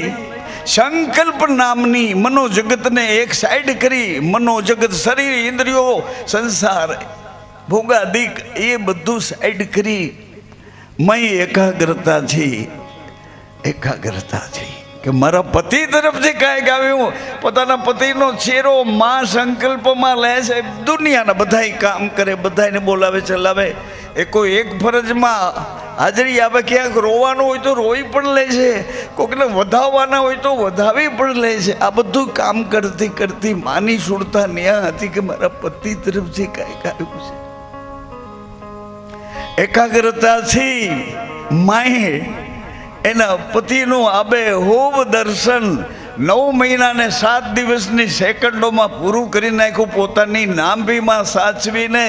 સંકલ્પ નામની મનોજગતને એક સાઈડ કરી, મનોજગત શરીર ઇન્દ્રિયો સંસાર ભોગાદિક એ બધું સાઈડ કરી મય એકાગ્રતાથી કે મારા પતિ તરફથી કાંઈક આવ્યું. પોતાના પતિનો ચહેરો માં સંકલ્પમાં લે છે. દુનિયાના બધાય કામ કરે, બધાને બોલાવે ચલાવે, એ કોઈ એક ફરજમાં હાજરી આવે. ક્યાંક રોવાનું હોય તો રોઈ પણ લે છે, કોઈકને વધાવવાના હોય તો વધાવી પણ લે છે. આ બધું કામ કરતી કરતી માની સુરતા ન્યા હતી કે મારા પતિ તરફથી કાંઈક આવ્યું છે. એકાગ્રતાથી માએ એના પતિનું આબે હોબ દર્શન 9 મહિના ને 7 દિવસની સેકન્ડોમાં પૂરું કરી નાખ્યું. પોતાની નાભીમાં સાચવીને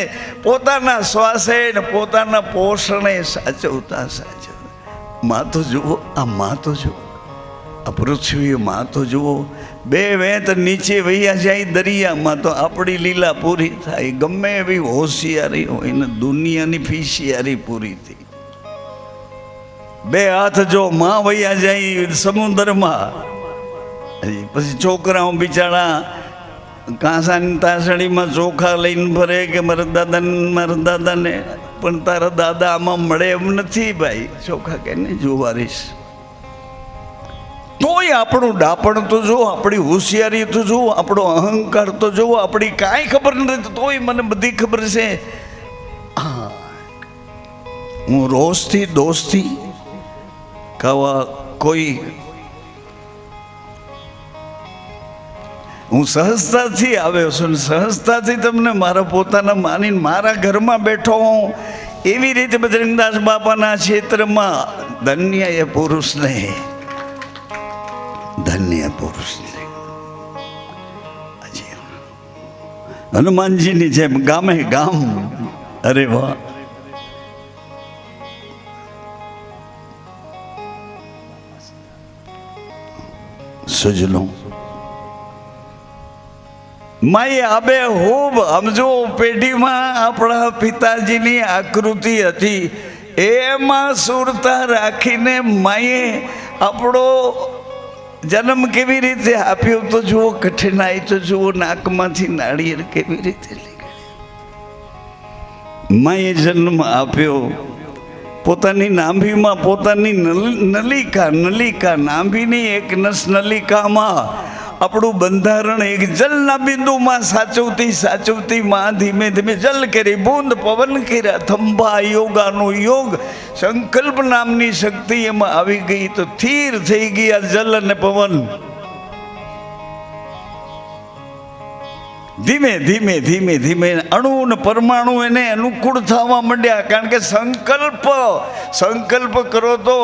પોતાના શ્વાસે ને પોતાના પોષણે સાચવતા. માં તો જુઓ, આ માં તો જુઓ, આ પૃથ્વી માં તો જુઓ. 2 વેત નીચે વહ્યા જાય દરિયામાં તો આપણી લીલા પૂરી થાય. ગમે એવી હોશિયારી હોય ને દુનિયાની ફિશિયારી પૂરી થઈ. 2 હાથ જો માં વહ્યા જાય સમુદ્રમાં, પછી છોકરાઓ બિચારા કાંસાની તાસણીમાં ચોખા લઈને ફરે કે મારા દાદાને પણ તારા દાદા આમાં મળે એમ નથી ભાઈ. ચોખા કે નહીં જોવારીશ. તોય આપણું ડાપણ તો જુઓ, આપણી હોશિયારી તો જુઓ, આપણો અહંકાર તો જુઓ. આપણી કાંઈ ખબર નથી તોય મને બધી ખબર છે. હું રોજથી દોસ્તી કવા કોઈ હું સહજતાથી આવ્યો છું, સહજતાથી તમને મારા પોતાના માનીને મારા ઘરમાં બેઠો હું. એવી રીતે બજરંગદાસ બાપાના ક્ષેત્રમાં ધન્ય એ પુરુષને, ધન્ય પુરુષને. હનુમાનજીની જેમ ગામે ગામ. અરે વાહ! સજનો માએ આબે હોબ સમજો પેઢીમાં આપણા પિતાજીની આકૃતિ હતી. એમાં સુરતા રાખીને માએ આપણો જન્મ કેવી રીતે આપ્યો તો જુઓ, કઠિનાઈ તો જુઓ. નાકમાંથી નાળિયેર કેવી રીતે નીકળે. માએ જન્મ આપ્યો પોતાની નાભીમાં, પોતાની નલિકા નાભીની એક નસ નલિકામાં આપણું બંધારણ એક જલના બિંદુમાં સાચવતી માં ધીમે ધીમે જલ કરી, બૂંદ પવન કર્યા. થંભા યોગાનો યોગ, સંકલ્પ નામની શક્તિ એમાં આવી ગઈ તો સ્થિર થઈ ગયા જલ અને પવન. ધીમે ધીમે અણુ ને પરમાણુ એને અનુકૂળ થવા માંડ્યા. કારણ કે સંકલ્પ કરો તો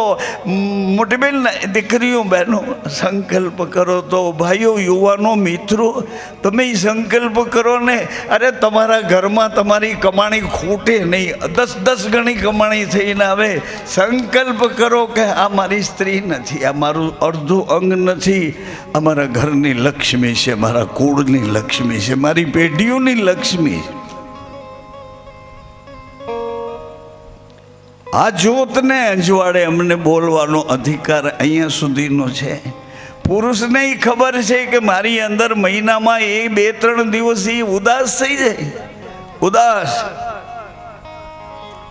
મોટી બેન દીકરીઓ બહેનો, સંકલ્પ કરો તો ભાઈઓ યુવાનો મિત્રો, તમે સંકલ્પ કરો ને, અરે તમારા ઘરમાં તમારી કમાણી ખૂટે નહીં, 10 ગણી કમાણી થઈને આવે. સંકલ્પ કરો કે આ મારી સ્ત્રી નથી, આ મારું અડધું અંગ નથી, અમારા ઘરની લક્ષ્મી છે, મારા કુળની લક્ષ્મી છે, મારી પેઢીઓની લક્ષ્મી. આ જોતને અજવાળે અમને બોલવાનો અધિકાર અહીંયા સુધીનો છે. પુરુષને ખબર છે કે મારી અંદર મહિનામાં 2-3 દિવસ ઉદાસ થઈ જાય. ઉદાસ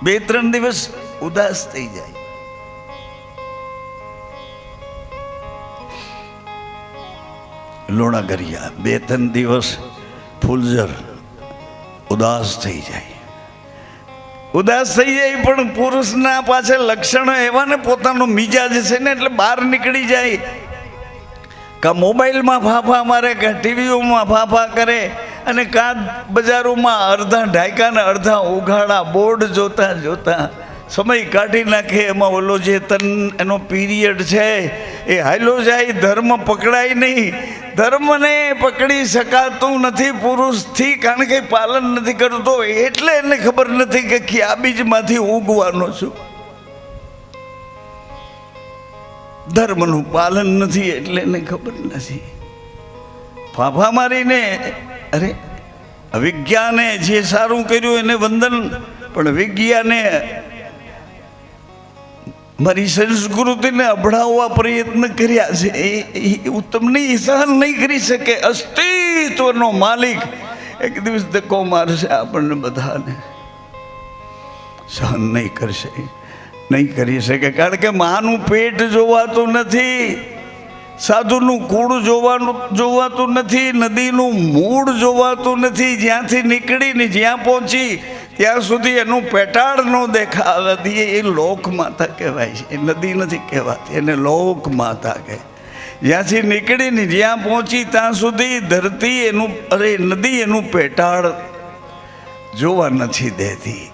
2-3 દિવસ ઉદાસ થઈ જાય. લોણાગરિયા 2-3 દિવસ ફૂલઝર ઉદાસ થઈ જાય. પણ પુરુષના પાછળ લક્ષણો એવા ને, પોતાનો મિજાજ છે ને એટલે બહાર નીકળી જાય. કા મોબાઈલમાં ફાફા મારે, કા ટીવીઓમાં ફાફા કરે, અને કા બજારોમાં અડધા ઢાંકા ને અડધા ઉઘાડા બોર્ડ જોતા સમય કાઢી નાખે. એમાં ઓલો જે એનો પીરિયડ છે એ હાલો જાય, ધર્મ પકડાય નહીં. ધર્મને પકડી શકાતું નથી પુરુષથી, કારણ કે પાલન નથી કરતો, એટલે એને ખબર નથી કે કયા બીજમાંથી ઉગવાનો છું. ધર્મનું પાલન નથી એટલે એને ખબર નથી. ફાફા મારીને અરે વિજ્ઞાને જે સારું કર્યું એને વંદન, પણ વિજ્ઞાને મારી સંસ્કૃતિને અભડાવવા પ્રયત્ન કર્યા છે એ તમને સહન નહીં કરી શકે. અસ્તિત્વનો માલિક એક દિવસ ધક્કો મારશે આપણને બધાને, સહન નહીં કરશે, નહીં કરી શકે. કારણ કે માનું પેટ જોવાતું નથી, સાધુનું કુળ જોવાતું નથી, નદીનું મૂળ જોવાતું નથી. જ્યાંથી નીકળીને જ્યાં પહોંચી ત્યાં સુધી એનું પેટાળ ન દેખાતી એ લોક માતા કહેવાય છે. એ નદી નથી કહેવાતી, એને લોક માતા કહે. જ્યાંથી નીકળીને જ્યાં પહોંચી ત્યાં સુધી ધરતી એનું નદી એનું પેટાળ જોવા નથી દેતી.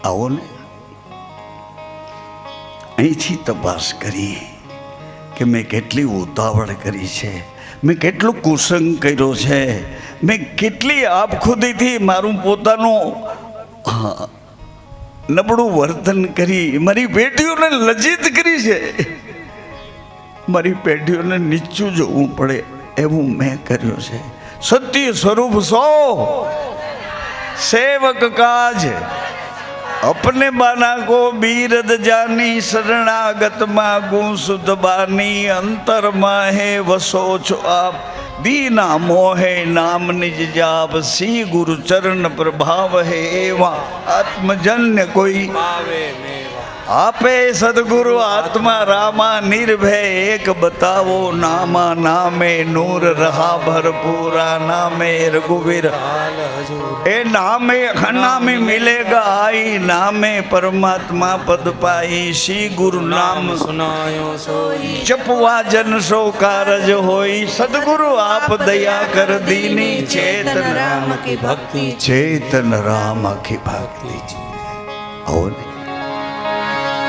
આવો ને અહીંથી તપાસ કરીએ કે મેં કેટલી ઉતાવળ કરી છે, મેં કેટલો કુસંગ કર્યો છે, મેં કેટલી આપખુદીથી મારું પોતાનું નબળું વર્તન કરી, મારી પેઢીઓને લજ્જિત કરી છે. મારી પેઢીઓને નીચું જોવું પડે એવું મેં કર્યું છે. સત્ય સ્વરૂપ સો સેવક કાજ अपने बाना को बीरद जानी, शरणागत मागू सुध बानी, अंतर माहे वसो छो आप, दीना मोहे नाम निज जाप, सी गुरु चरण प्रभाव है एवा, आत्मजन्य कोई आपे सदगुरु आत्मा रामा, निर्भय एक बताओ नामा, नामे नूर रहा भरपूरा, नामे रघुवीर ए नामे नामे मिलेगा आई, नामे परमात्मा पद पाई, श्री गुरु नाम सुनायो सोई, जपवा जन सो कारज होई, सदगुरु आप दया कर दीनी, चेतन राम की भक्ति, चेतन राम की भक्ति. और